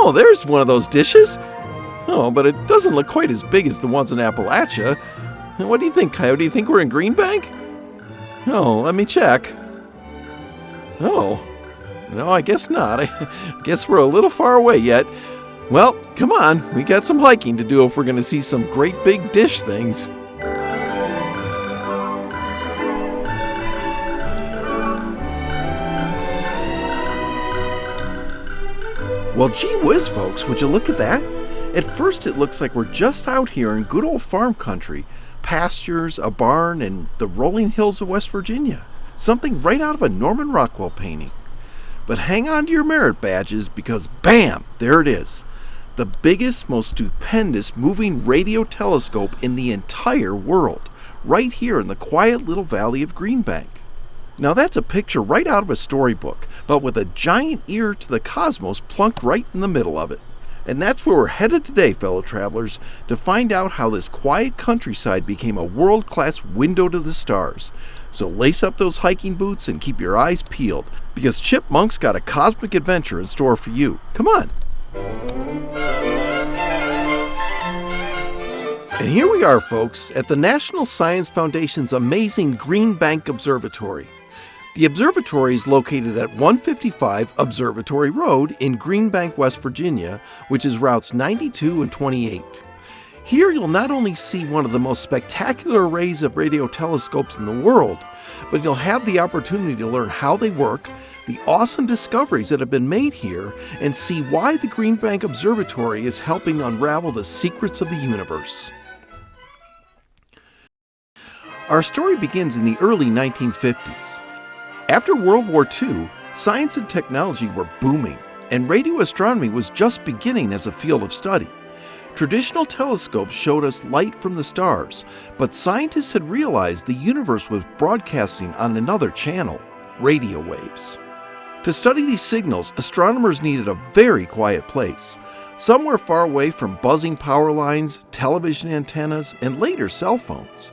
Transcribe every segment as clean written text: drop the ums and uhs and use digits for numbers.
Oh, there's one of those dishes. Oh, but it doesn't look quite as big as the ones in Appalachia. What do you think, Coyote? Do you think we're in Greenbank? Oh, let me check. Oh, no, I guess not. I guess we're a little far away yet. Well, come on. We got some hiking to do if we're going to see some great big dish things. Well, gee whiz, folks, would you look at that? At first it looks like we're just out here in good old farm country, pastures, a barn, and the rolling hills of West Virginia. Something right out of a Norman Rockwell painting. But hang on to your merit badges because bam, there it is. The biggest, most stupendous moving radio telescope in the entire world, right here in the quiet little valley of Greenbank. Now that's a picture right out of a storybook, but with a giant ear to the cosmos plunked right in the middle of it. And that's where we're headed today, fellow travelers, to find out how this quiet countryside became a world-class window to the stars. So lace up those hiking boots and keep your eyes peeled, because Chipmunk's got a cosmic adventure in store for you. Come on! And here we are, folks, at the National Science Foundation's amazing Greenbank Observatory. The observatory is located at 155 Observatory Road in Greenbank, West Virginia, which is routes 92 and 28. Here you'll not only see one of the most spectacular arrays of radio telescopes in the world, but you'll have the opportunity to learn how they work, the awesome discoveries that have been made here, and see why the Greenbank Observatory is helping unravel the secrets of the universe. Our story begins in the early 1950s. After World War II, science and technology were booming, and radio astronomy was just beginning as a field of study. Traditional telescopes showed us light from the stars, but scientists had realized the universe was broadcasting on another channel, radio waves. To study these signals, astronomers needed a very quiet place, somewhere far away from buzzing power lines, television antennas, and later cell phones.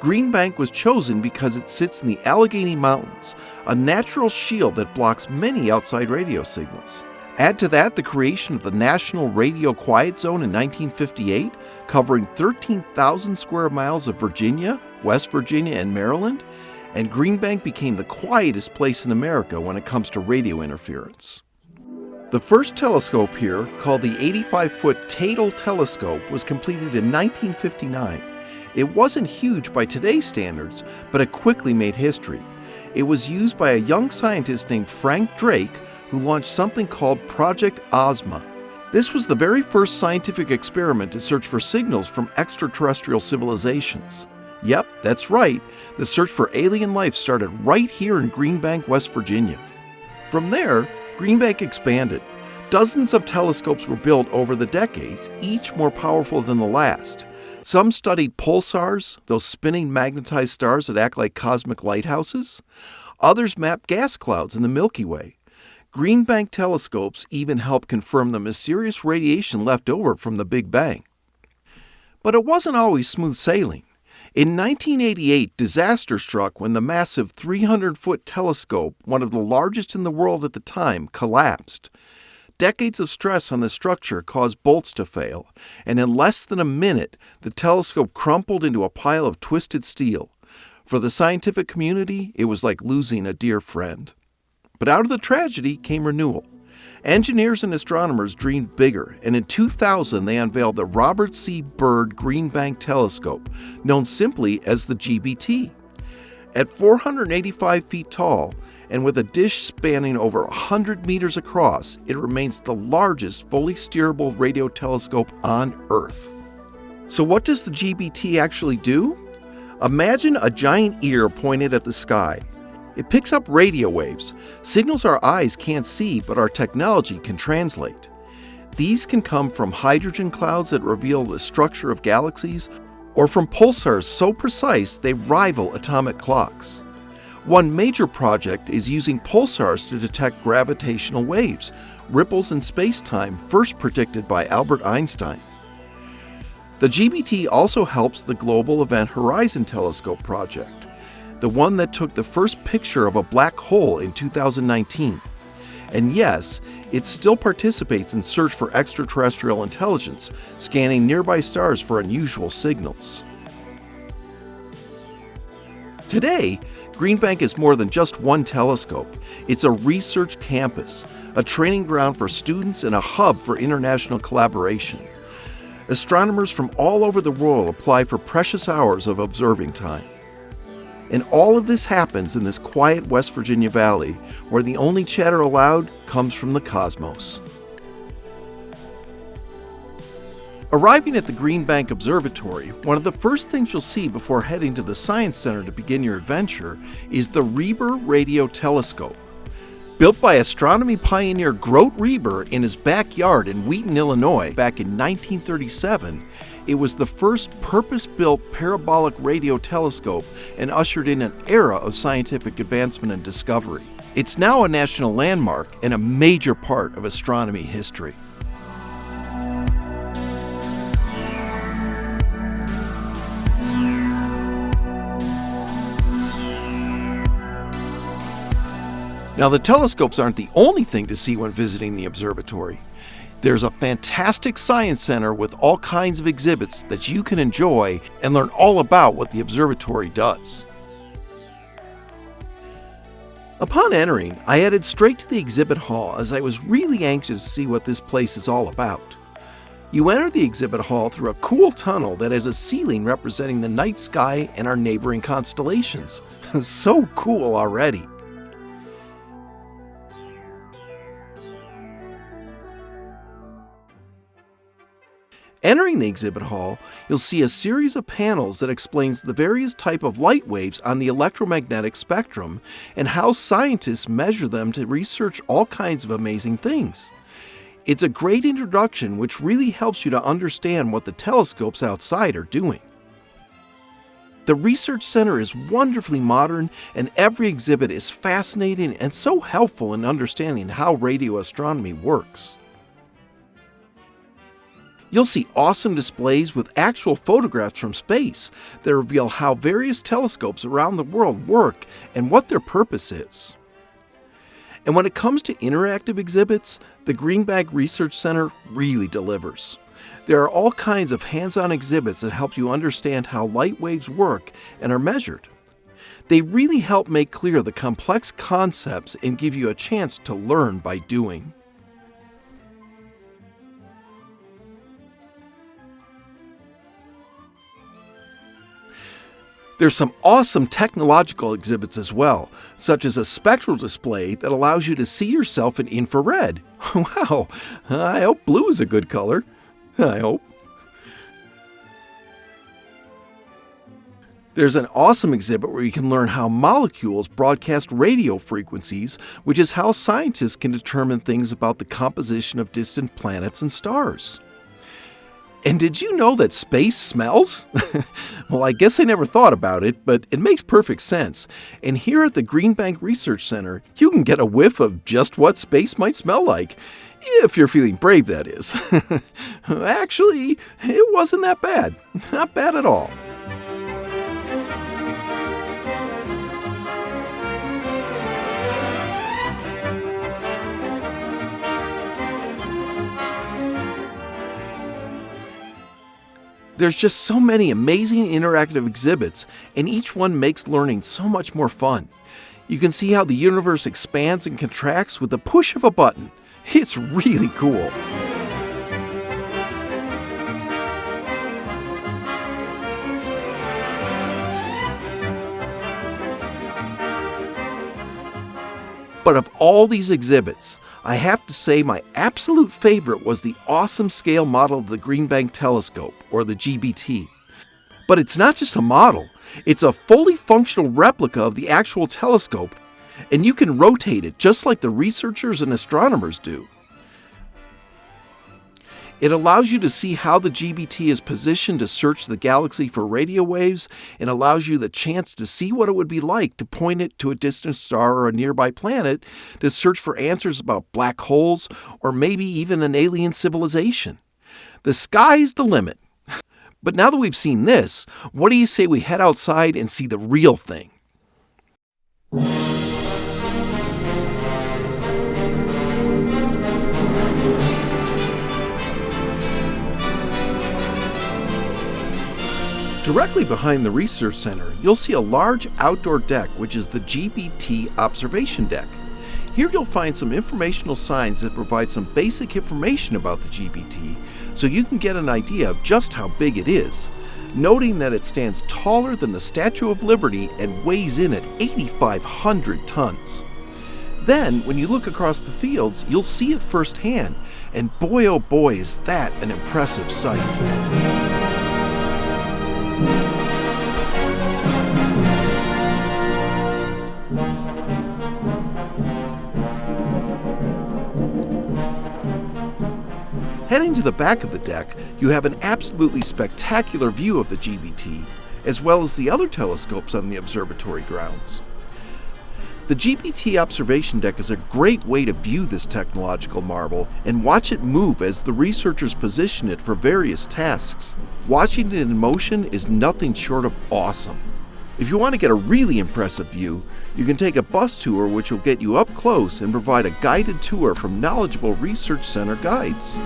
Greenbank was chosen because it sits in the Allegheny Mountains, a natural shield that blocks many outside radio signals. Add to that the creation of the National Radio Quiet Zone in 1958, covering 13,000 square miles of Virginia, West Virginia, and Maryland, and Greenbank became the quietest place in America when it comes to radio interference. The first telescope here, called the 85-foot Tatel telescope, was completed in 1959. It wasn't huge by today's standards, but it quickly made history. It was used by a young scientist named Frank Drake, who launched something called Project Ozma. This was the very first scientific experiment to search for signals from extraterrestrial civilizations. Yep, that's right, the search for alien life started right here in Greenbank, West Virginia. From there, Greenbank expanded. Dozens of telescopes were built over the decades, each more powerful than the last. Some studied pulsars, those spinning magnetized stars that act like cosmic lighthouses. Others mapped gas clouds in the Milky Way. Greenbank telescopes even helped confirm the mysterious radiation left over from the Big Bang. But it wasn't always smooth sailing. In 1988, disaster struck when the massive 300-foot telescope, one of the largest in the world at the time, collapsed. Decades of stress on the structure caused bolts to fail, and in less than a minute, the telescope crumpled into a pile of twisted steel. For the scientific community, it was like losing a dear friend. But out of the tragedy came renewal. Engineers and astronomers dreamed bigger, and in 2000 they unveiled the Robert C. Byrd Greenbank Telescope, known simply as the GBT. At 485 feet tall, and with a dish spanning over 100 meters across, it remains the largest fully steerable radio telescope on Earth. So what does the GBT actually do? Imagine a giant ear pointed at the sky. It picks up radio waves, signals our eyes can't see but our technology can translate. These can come from hydrogen clouds that reveal the structure of galaxies, or from pulsars so precise they rival atomic clocks. One major project is using pulsars to detect gravitational waves, ripples in space-time first predicted by Albert Einstein. The GBT also helps the Global Event Horizon Telescope project, the one that took the first picture of a black hole in 2019. And yes, it still participates in search for extraterrestrial intelligence, scanning nearby stars for unusual signals. Today, Greenbank is more than just one telescope. It's a research campus, a training ground for students, and a hub for international collaboration. Astronomers from all over the world apply for precious hours of observing time. And all of this happens in this quiet West Virginia valley, where the only chatter allowed comes from the cosmos. Arriving at the Greenbank Observatory, one of the first things you'll see before heading to the Science Center to begin your adventure is the Reber Radio Telescope. Built by astronomy pioneer Grote Reber in his backyard in Wheaton, Illinois, back in 1937, it was the first purpose-built parabolic radio telescope and ushered in an era of scientific advancement and discovery. It's now a national landmark and a major part of astronomy history. Now, the telescopes aren't the only thing to see when visiting the observatory. There's a fantastic science center with all kinds of exhibits that you can enjoy and learn all about what the observatory does. Upon entering, I headed straight to the exhibit hall as I was really anxious to see what this place is all about. You enter the exhibit hall through a cool tunnel that has a ceiling representing the night sky and our neighboring constellations. So cool already. Entering the exhibit hall, you'll see a series of panels that explains the various type of light waves on the electromagnetic spectrum and how scientists measure them to research all kinds of amazing things. It's a great introduction which really helps you to understand what the telescopes outside are doing. The research center is wonderfully modern, and every exhibit is fascinating and so helpful in understanding how radio astronomy works. You'll see awesome displays with actual photographs from space that reveal how various telescopes around the world work and what their purpose is. And when it comes to interactive exhibits, the Greenbank Research Center really delivers. There are all kinds of hands-on exhibits that help you understand how light waves work and are measured. They really help make clear the complex concepts and give you a chance to learn by doing. There's some awesome technological exhibits as well, such as a spectral display that allows you to see yourself in infrared. Wow, I hope blue is a good color. I hope. There's an awesome exhibit where you can learn how molecules broadcast radio frequencies, which is how scientists can determine things about the composition of distant planets and stars. And did you know that space smells? Well, I guess I never thought about it, but it makes perfect sense. And here at the Greenbank Research Center, you can get a whiff of just what space might smell like. If you're feeling brave, that is. Actually, it wasn't that bad. Not bad at all. There's just so many amazing interactive exhibits, and each one makes learning so much more fun. You can see how the universe expands and contracts with the push of a button. It's really cool. But of all these exhibits, I have to say my absolute favorite was the awesome scale model of the Greenbank Telescope, or the GBT. But it's not just a model, it's a fully functional replica of the actual telescope, and you can rotate it just like the researchers and astronomers do. It allows you to see how the GBT is positioned to search the galaxy for radio waves, and allows you the chance to see what it would be like to point it to a distant star or a nearby planet to search for answers about black holes or maybe even an alien civilization. The sky's the limit. But now that we've seen this, what do you say we head outside and see the real thing? Directly behind the Research Center, you'll see a large outdoor deck, which is the GBT Observation Deck. Here you'll find some informational signs that provide some basic information about the GBT, so you can get an idea of just how big it is, noting that it stands taller than the Statue of Liberty and weighs in at 8,500 tons. Then, when you look across the fields, you'll see it firsthand, and boy oh boy is that an impressive sight. Heading to the back of the deck, you have an absolutely spectacular view of the GBT, as well as the other telescopes on the observatory grounds. The GBT observation deck is a great way to view this technological marvel and watch it move as the researchers position it for various tasks. Watching it in motion is nothing short of awesome. If you want to get a really impressive view, you can take a bus tour which will get you up close and provide a guided tour from knowledgeable Research Center guides.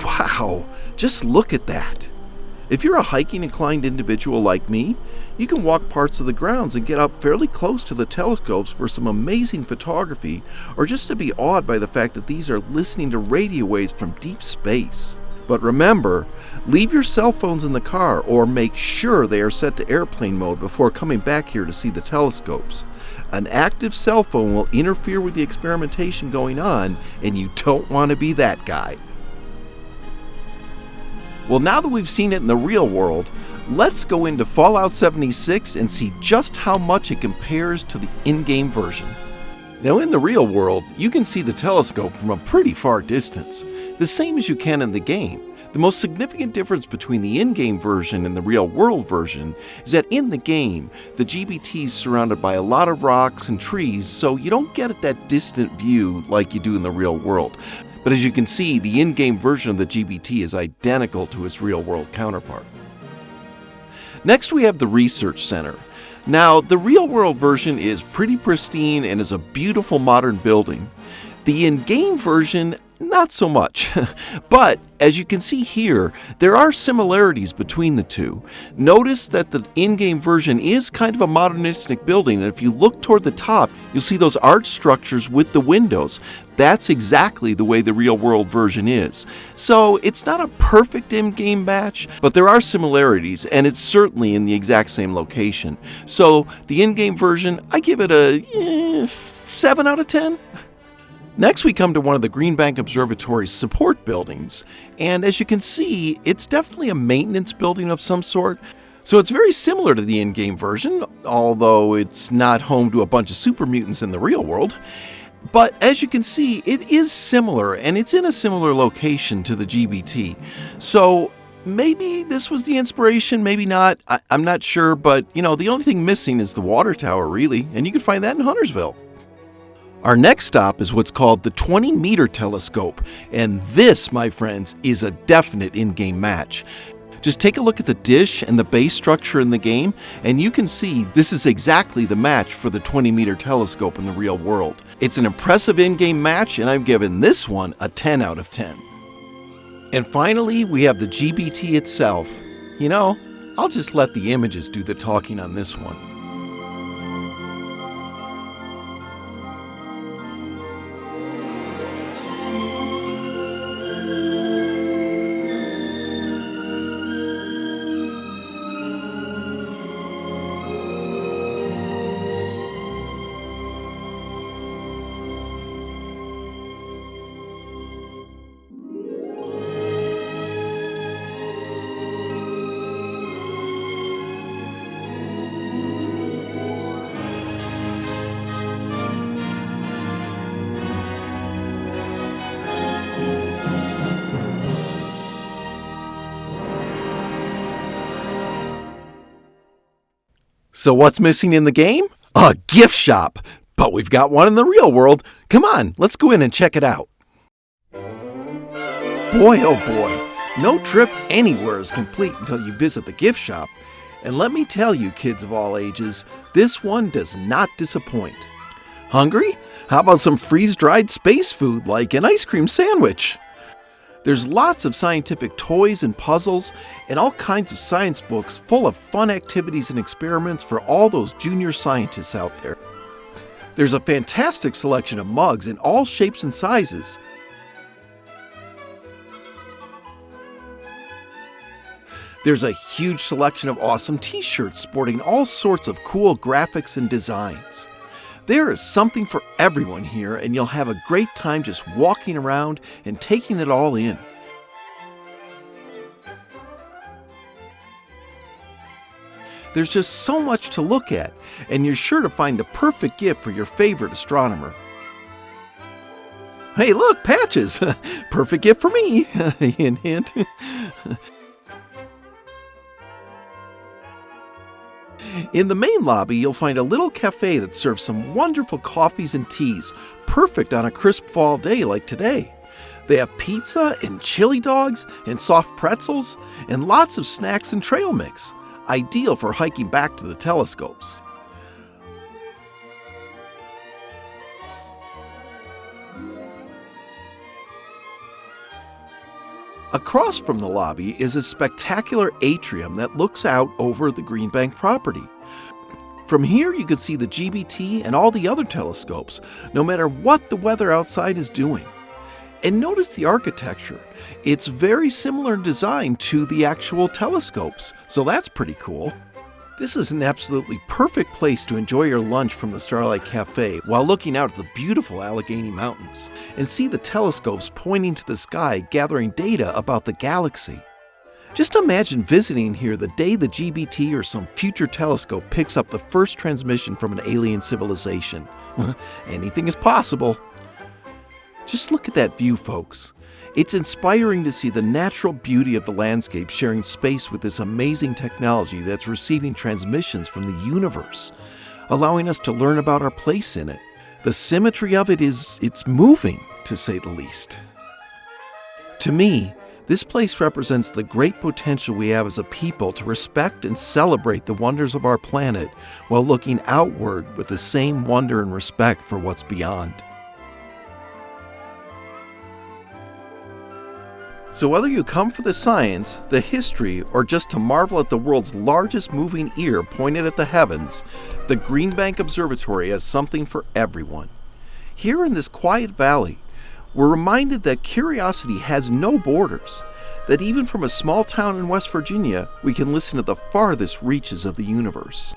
Wow, just look at that. If you're a hiking inclined individual like me, you can walk parts of the grounds and get up fairly close to the telescopes for some amazing photography, or just to be awed by the fact that these are listening to radio waves from deep space. But remember, leave your cell phones in the car or make sure they are set to airplane mode before coming back here to see the telescopes. An active cell phone will interfere with the experimentation going on, and you don't want to be that guy. Well, now that we've seen it in the real world, let's go into Fallout 76 and see just how much it compares to the in-game version. Now, in the real world, you can see the telescope from a pretty far distance, the same as you can in the game. The most significant difference between the in-game version and the real-world version is that in the game, the GBT is surrounded by a lot of rocks and trees, so you don't get that distant view like you do in the real world. But as you can see, the in-game version of the GBT is identical to its real-world counterpart. Next, we have the Research Center. Now, the real-world version is pretty pristine and is a beautiful modern building. The in-game version, not so much. But, as you can see here, there are similarities between the two. Notice that the in-game version is kind of a modernistic building, and if you look toward the top, you'll see those arch structures with the windows. That's exactly the way the real-world version is. So, it's not a perfect in-game match, but there are similarities, and it's certainly in the exact same location. So, the in-game version, I give it a 7 out of 10. Next, we come to one of the Greenbank Observatory's support buildings, and as you can see, it's definitely a maintenance building of some sort. So it's very similar to the in-game version, although it's not home to a bunch of super mutants in the real world. But as you can see, it is similar, and it's in a similar location to the GBT. So maybe this was the inspiration, maybe not. I'm not sure, but the only thing missing is the water tower, really, and you can find that in Huntersville. Our next stop is what's called the 20-meter telescope, and this, my friends, is a definite in-game match. Just take a look at the dish and the base structure in the game, and you can see this is exactly the match for the 20-meter telescope in the real world. It's an impressive in-game match, and I'm giving this one a 10 out of 10. And finally, we have the GBT itself. I'll just let the images do the talking on this one. So what's missing in the game? A gift shop! But we've got one in the real world. Come on, let's go in and check it out. Boy, oh boy, No trip anywhere is complete until you visit the gift shop. And let me tell you, kids of all ages, this one does not disappoint. Hungry? How about some freeze-dried space food like an ice cream sandwich? There's lots of scientific toys and puzzles and all kinds of science books full of fun activities and experiments for all those junior scientists out there. There's a fantastic selection of mugs in all shapes and sizes. There's a huge selection of awesome t-shirts sporting all sorts of cool graphics and designs. There is something for everyone here, and you'll have a great time just walking around and taking it all in. There's just so much to look at, and you're sure to find the perfect gift for your favorite astronomer. Hey, look, patches! Perfect gift for me! Hint, hint. In the main lobby, you'll find a little cafe that serves some wonderful coffees and teas, perfect on a crisp fall day like today. They have pizza and chili dogs and soft pretzels and lots of snacks and trail mix, ideal for hiking back to the telescopes. Across from the lobby is a spectacular atrium that looks out over the Greenbank property. From here you can see the GBT and all the other telescopes, no matter what the weather outside is doing. And notice the architecture. It's very similar in design to the actual telescopes, so that's pretty cool. This is an absolutely perfect place to enjoy your lunch from the Starlight Cafe while looking out at the beautiful Allegheny Mountains and see the telescopes pointing to the sky gathering data about the galaxy. Just imagine visiting here the day the GBT or some future telescope picks up the first transmission from an alien civilization. Anything is possible. Just look at that view, folks. It's inspiring to see the natural beauty of the landscape sharing space with this amazing technology that's receiving transmissions from the universe, allowing us to learn about our place in it. The symmetry of it's moving, to say the least. To me, this place represents the great potential we have as a people to respect and celebrate the wonders of our planet while looking outward with the same wonder and respect for what's beyond. So whether you come for the science, the history, or just to marvel at the world's largest moving ear pointed at the heavens, the Greenbank Observatory has something for everyone. Here in this quiet valley, we're reminded that curiosity has no borders, that even from a small town in West Virginia, we can listen to the farthest reaches of the universe.